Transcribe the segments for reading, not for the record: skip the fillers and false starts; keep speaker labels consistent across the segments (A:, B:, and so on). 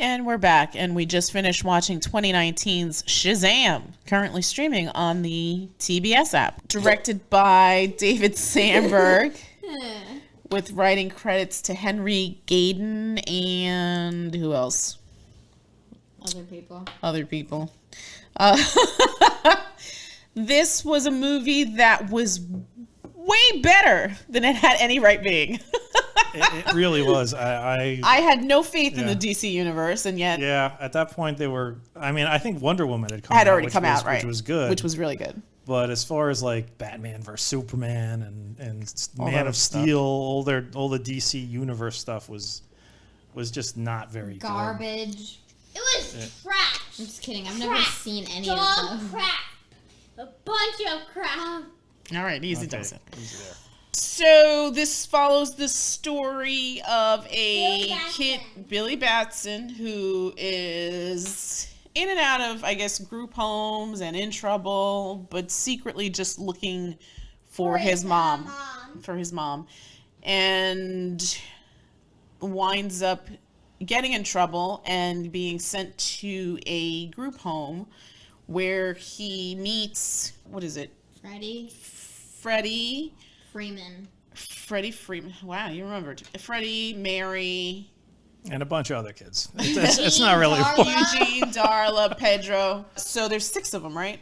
A: And we're back, and we just finished watching 2019's Shazam, currently streaming on the TBS app. Directed by David Sandberg, with writing credits to Henry Gayden and who else? Other people. This was a movie that was way better than it had any right being.
B: It really was. I
A: had no faith in the DC universe, and yet...
B: Yeah, at that point they were... I mean, I think Wonder Woman
A: had already come out, right?
B: Which was good.
A: Which was really good.
B: But as far as like Batman versus Superman and Man of Steel, all the DC universe stuff was just not very
C: garbage.
D: It was trash.
C: I'm just kidding. I've never seen any of them.
D: Crap. A bunch of crap.
A: All right, easy does it.
B: Easy there.
A: So this follows the story of a kid, Billy Baston, who is in and out of, I guess, group homes and in trouble, but secretly just looking for his mom, and winds up getting in trouble and being sent to a group home where he meets, what is it? Freddy Freeman. Wow, you remembered. Freddie, Mary,
B: and a bunch of other kids. It's not really
A: Eugene, Darla, Pedro. So there's 6 of them, right?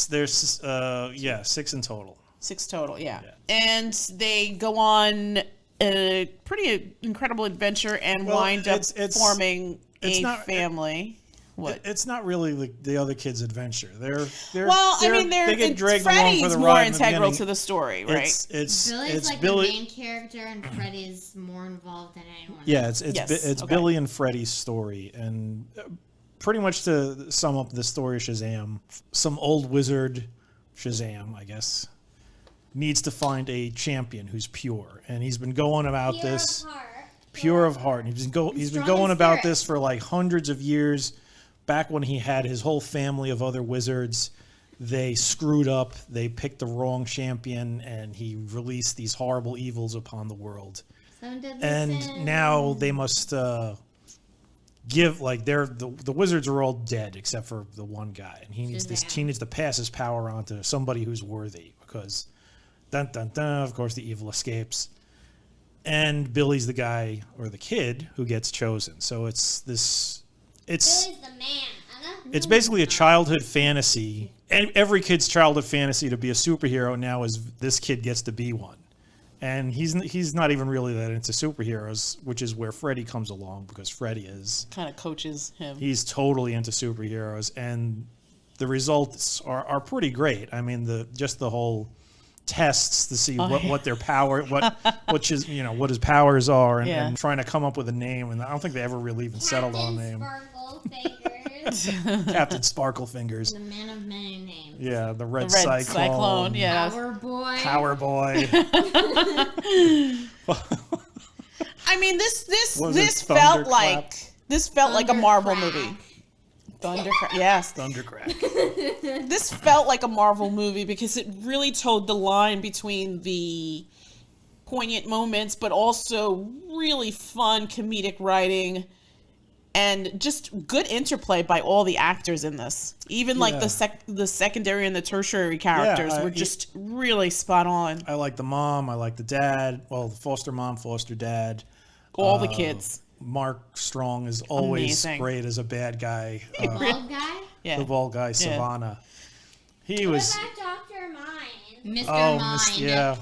B: There's 6 in total.
A: 6 total, yeah. And they go on a pretty incredible adventure and wind up forming a family. What?
B: It's not really the other kids' adventure. They get dragged
A: Freddy's
B: along for the
A: more
B: ride
A: integral to the story, right?
C: Billy's like the main character, and Freddy's more involved than anyone.
B: Yeah, it's Billy and Freddy's story, and pretty much to sum up the story of Shazam, some old wizard, Shazam, I guess, needs to find a champion who's pure, and he's been going about this pure of heart. And he's been going about this for like hundreds of years. Back when he had his whole family of other wizards, they screwed up. They picked the wrong champion, and he released these horrible evils upon the world. And now they must give, like, the wizards are all dead except for the one guy, and he needs to pass his power on to somebody who's worthy, because dun dun dun, of course the evil escapes. And Billy's the guy, or the kid, who gets chosen. So it's
D: Billy's the man.
B: It's basically a childhood fantasy. And every kid's childhood fantasy to be a superhero now is this kid gets to be one. And he's not even really that into superheroes, which is where Freddy comes along, because Freddy is
A: kind of coaches him.
B: He's totally into superheroes, and the results are pretty great. I mean, the whole tests to see what their power, what his powers are, and trying to come up with a name. And I don't think they ever really even settled on a name. Captain Sparklefingers.
C: The man of many names.
B: Yeah, the red cyclone.
A: Yeah.
C: Power boy.
A: I mean, this felt like a Marvel movie. Thundercrack. Yes.
B: Thundercrack.
A: This felt like a Marvel movie because it really towed the line between the poignant moments, but also really fun comedic writing and just good interplay by all the actors in this. Even like the secondary and the tertiary characters were just really spot on.
B: I like the mom. I like the dad. Well, the foster mom, foster dad.
A: All the kids.
B: Mark Strong is always great as a bad guy.
C: The bald guy?
A: Yeah.
B: The bald guy, Savannah. He was...
D: What about Dr. Mind?
C: Mr. Mind.
B: Yeah.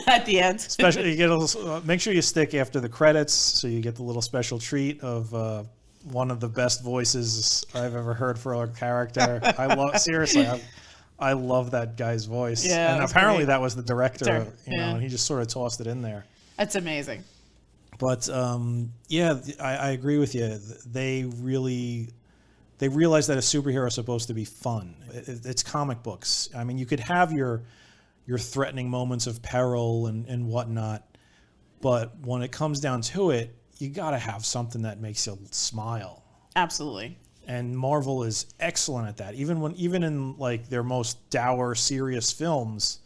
A: At the end.
B: Especially, you get make sure you stick after the credits, so you get the little special treat of one of the best voices I've ever heard for a character. I love that guy's voice.
A: Yeah,
B: and apparently that was the director,
A: Yeah.
B: and he just sort of tossed it in there.
A: That's amazing.
B: But I agree with you. They realize that a superhero is supposed to be fun. It's comic books. I mean, you could have your threatening moments of peril and whatnot, but when it comes down to it, you got to have something that makes you smile.
A: Absolutely.
B: And Marvel is excellent at that. Even in like their most dour, serious films,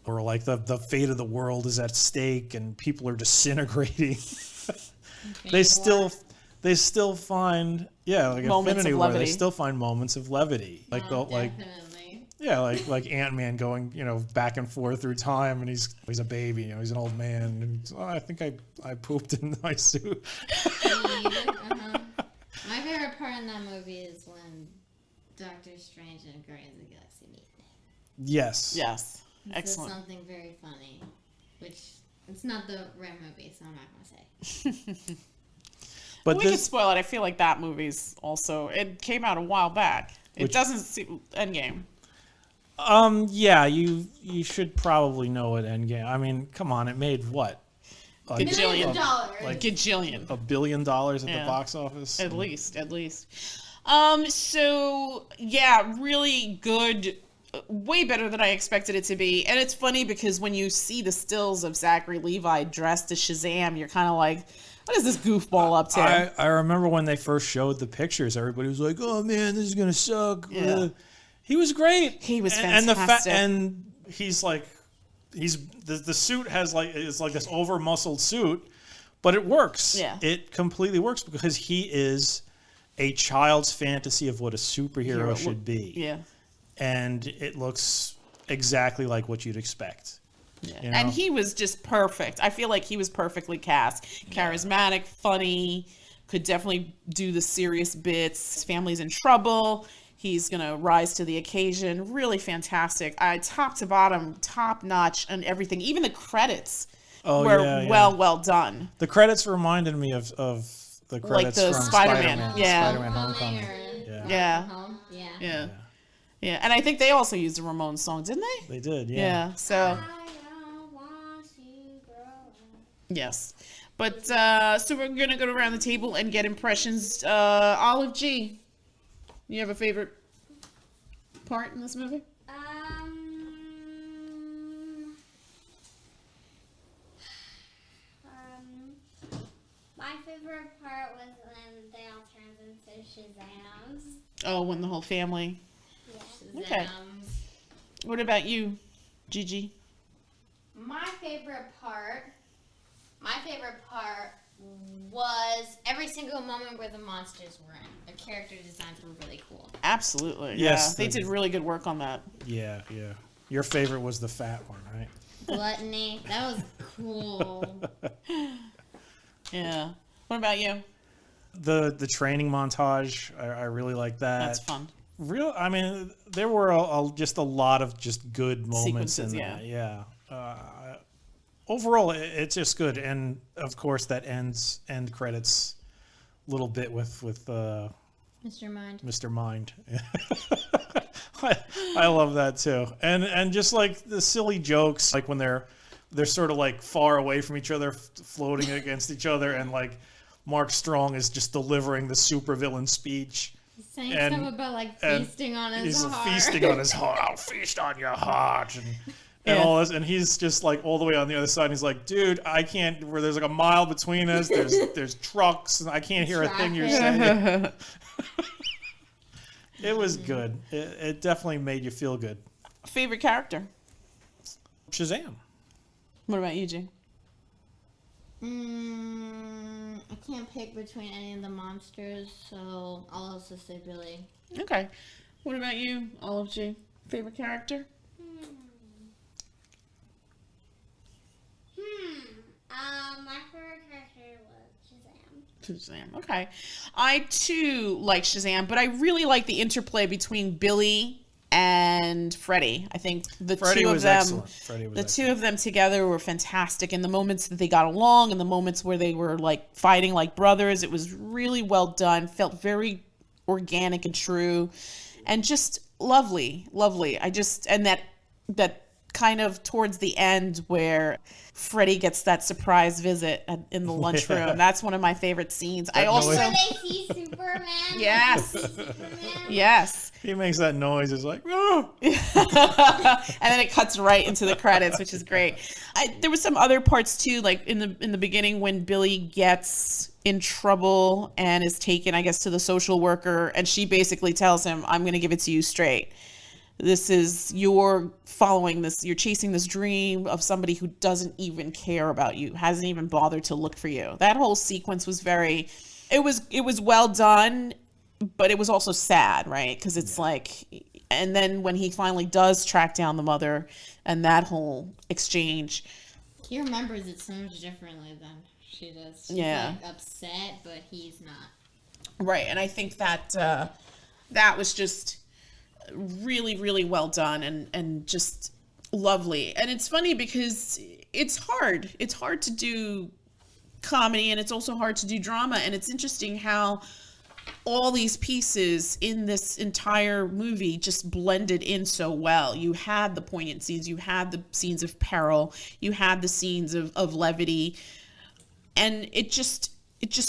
B: or like the fate of the world is at stake and people are disintegrating. They still they still find like
A: Moments
B: Infinity
A: of
B: War. They
A: levity.
B: still find moments of levity, like
C: Definitely.
B: like Ant-Man going back and forth through time, and he's a baby, he's an old man, and I think I pooped in my suit.
C: My favorite part in that movie is when Doctor Strange and Guardians of the Galaxy meet.
B: Yes.
A: Excellent.
C: This is something very funny, which it's not the right movie, so I'm not gonna say.
B: But
A: we can spoil it. I feel like that movie's also. It came out a while back. It doesn't see Endgame.
B: Yeah, you should probably know it. Endgame. I mean, come on, it made what?
A: Gajillion.
C: Like
A: Gajillion.
B: $1 billion at the box office.
A: At least. So yeah, really good. Way better than I expected it to be. And it's funny because when you see the stills of Zachary Levi dressed as Shazam, you're kind of like, what is this goofball up to?
B: I remember when they first showed the pictures, everybody was like, "Oh man, this is gonna suck."
A: Yeah.
B: He was great.
A: He was fantastic.
B: And he's like, the suit is like this over muscled suit, but it works.
A: Yeah.
B: It completely works because he is a child's fantasy of what a superhero should be.
A: Yeah.
B: And it looks exactly like what you'd expect.
A: Yeah.
B: You know?
A: And he was just perfect. I feel like he was perfectly cast. Charismatic, funny, could definitely do the serious bits. His family's in trouble. He's going to rise to the occasion. Really fantastic. Top to bottom, top notch and everything. Even the credits were well done.
B: The credits reminded me of the credits
A: like the
B: from
A: Spider-Man. Yeah.
B: Spider-Man Homecoming.
A: Yeah. And I think they also used a Ramones song, didn't they?
B: They did,
A: Yeah. So, yes. But, so we're going to go around the table and get impressions. Olive G, you have a favorite part in this movie?
D: My favorite part was when they all turned into Shazams.
A: Oh, when the whole family.
D: Yeah.
A: Okay. What about you, Gigi?
C: My favorite part was every single moment where the monsters were in. The character designs were really cool.
A: Absolutely.
B: Yes,
A: Yeah. They did really good work on that.
B: Yeah. Your favorite was the fat one, right?
C: Gluttony. That was cool.
A: Yeah. What about you?
B: The training montage, I really like that.
A: That's fun.
B: I mean, there were just a lot of just good moments
A: Sequences,
B: in that. Yeah. Overall, it's just good, and of course that end credits little bit with
C: Mr. Mind.
B: Mr. Mind. I love that too, and just like the silly jokes, like when they're sort of like far away from each other, floating against each other, and like Mark Strong is just delivering the supervillain speech.
C: Saying stuff about like feasting on his heart.
B: He's feasting on his heart. I'll feast on your heart. And all this, and he's just like all the way on the other side. And he's like, dude, I can't. Where there's like a mile between us. There's trucks, and I can't hear a thing you're saying. It was good. It definitely made you feel good.
A: Favorite character?
B: Shazam.
A: What about you, G?
C: I can't pick between any of the monsters, so I'll also say Billy.
A: Okay. What about you, Olive G? Favorite character?
D: My favorite character was Shazam.
A: Shazam. Okay. I too like Shazam, but I really like the interplay between Billy and Freddy. I think the two of them, two of them together were fantastic. In the moments that they got along, and the moments where they were like fighting like brothers, it was really well done. Felt very organic and true, and just lovely. And that kind of towards the end where Freddy gets that surprise visit in the lunchroom. That's one of my favorite scenes.
D: Where they see Superman.
A: Yes.
D: Superman.
A: Yes.
B: He makes that noise. It's like, oh.
A: And then it cuts right into the credits, which is great. There was some other parts too, like in the beginning when Billy gets in trouble and is taken, I guess, to the social worker, and she basically tells him, "I'm going to give it to you straight. You're following this, you're chasing this dream of somebody who doesn't even care about you, hasn't even bothered to look for you." That whole sequence was very it was well done, but it was also sad, right? Because it's like, and then when he finally does track down the mother and that whole exchange.
C: He remembers it so much differently than she does. She's like upset, but he's not.
A: Right, and I think that that was just really, really well done and just lovely. And it's funny because it's hard. It's hard to do comedy, and it's also hard to do drama. And it's interesting how all these pieces in this entire movie just blended in so well. You had the poignant scenes, you had the scenes of peril, you had the scenes of levity, and it just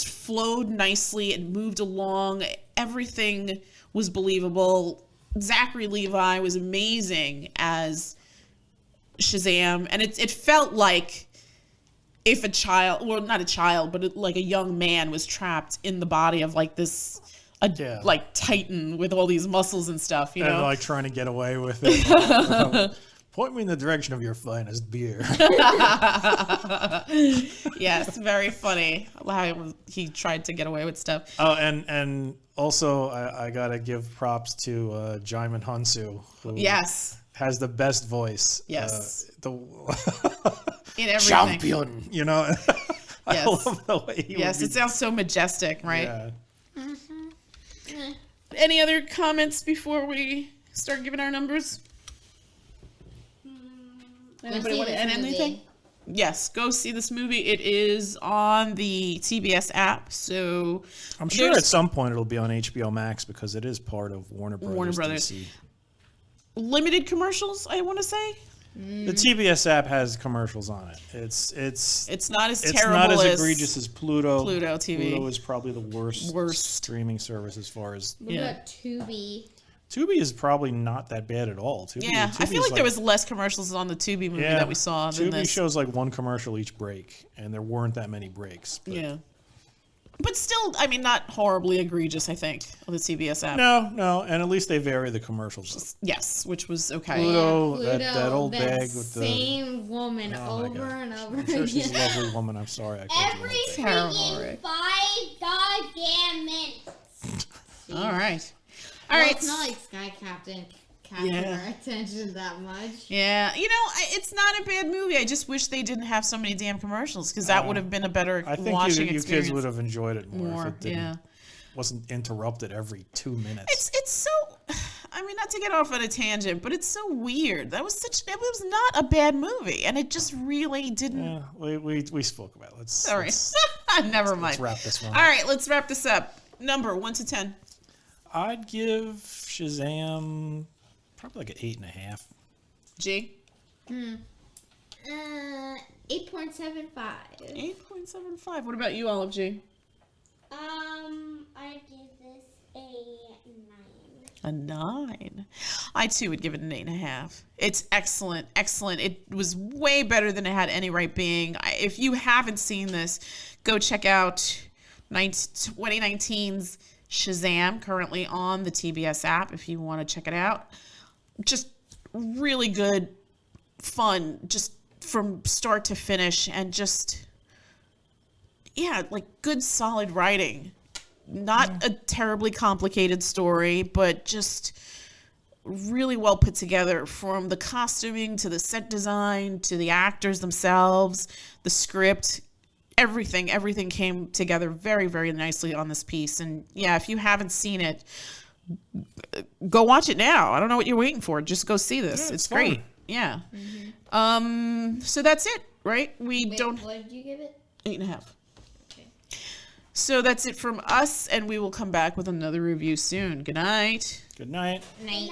A: flowed nicely. It moved along. Everything was believable. Zachary Levi was amazing as Shazam, and it felt like if a child, well, not a child, but like a young man was trapped in the body of like this like titan with all these muscles and stuff, you know,
B: and like trying to get away with it. Point me in the direction of your finest beer.
A: Yes, very funny how he tried to get away with stuff.
B: Oh, and also I gotta give props to Djimon Hounsou, who has the best voice.
A: Yes.
B: In
A: everything.
B: Champion, you know. I love the way he
A: it sounds so majestic, right?
B: Yeah.
A: Any other comments before we start giving our numbers? Anybody want to add anything? Yes, go see this movie. It is on the TBS app, so
B: I'm sure at some point it'll be on HBO Max because it is part of Warner Brothers. DC.
A: Limited commercials, I want to say.
B: The TBS app has commercials on it. It's
A: not as terrible.
B: It's not as egregious as Pluto.
A: Pluto TV.
B: Pluto is probably the worst streaming service as far as.
C: What about Tubi?
B: Tubi is probably not that bad at all. Tubi
A: I feel like there was less commercials on the Tubi movie that we saw than this.
B: Tubi shows like one commercial each break, and there weren't that many breaks. But.
A: But still, I mean, not horribly egregious, I think, on the CBS app.
B: No, and at least they vary the commercials.
A: Yes, which was okay.
B: Pluto, that old bag with the
C: same woman over and over again.
B: I'm sure she's a lovely woman. I'm sorry.
D: Every freaking 5 goddamn minutes.
A: All right.
C: It's not like Sky Captain captured our attention that much.
A: Yeah, it's not a bad movie. I just wish they didn't have so many damn commercials because that would have been a better watching experience.
B: I think you kids would have enjoyed it more if it wasn't interrupted every 2 minutes.
A: It's so, I mean, not to get off on a tangent, but it's so weird. It was not a bad movie, and it just really didn't.
B: Yeah, we spoke about it.
A: Sorry, never mind.
B: Let's wrap this one up.
A: All right, let's wrap this up. Number 1 to 10.
B: I'd give Shazam probably like an 8.5.
A: G?
C: 8.75.
A: 8.75. What about you, Olive G?
D: I'd give this a 9.
A: A 9. I too would give it an 8.5. It's excellent. It was way better than it had any right being. If you haven't seen this, go check out 2019's Shazam, currently on the TBS app if you want to check it out. Just really good, fun, just from start to finish, and just, like good solid writing. Not a terribly complicated story, but just really well put together, from the costuming to the set design to the actors themselves, the script. Everything came together very, very nicely on this piece. And if you haven't seen it, go watch it now. I don't know what you're waiting for. Just go see this. It's great.
B: Fun.
A: Yeah. So that's it, right?
C: What did you give it?
A: 8.5.
C: Okay.
A: So that's it from us, and we will come back with another review soon. Good night.
B: Good night.
C: Night.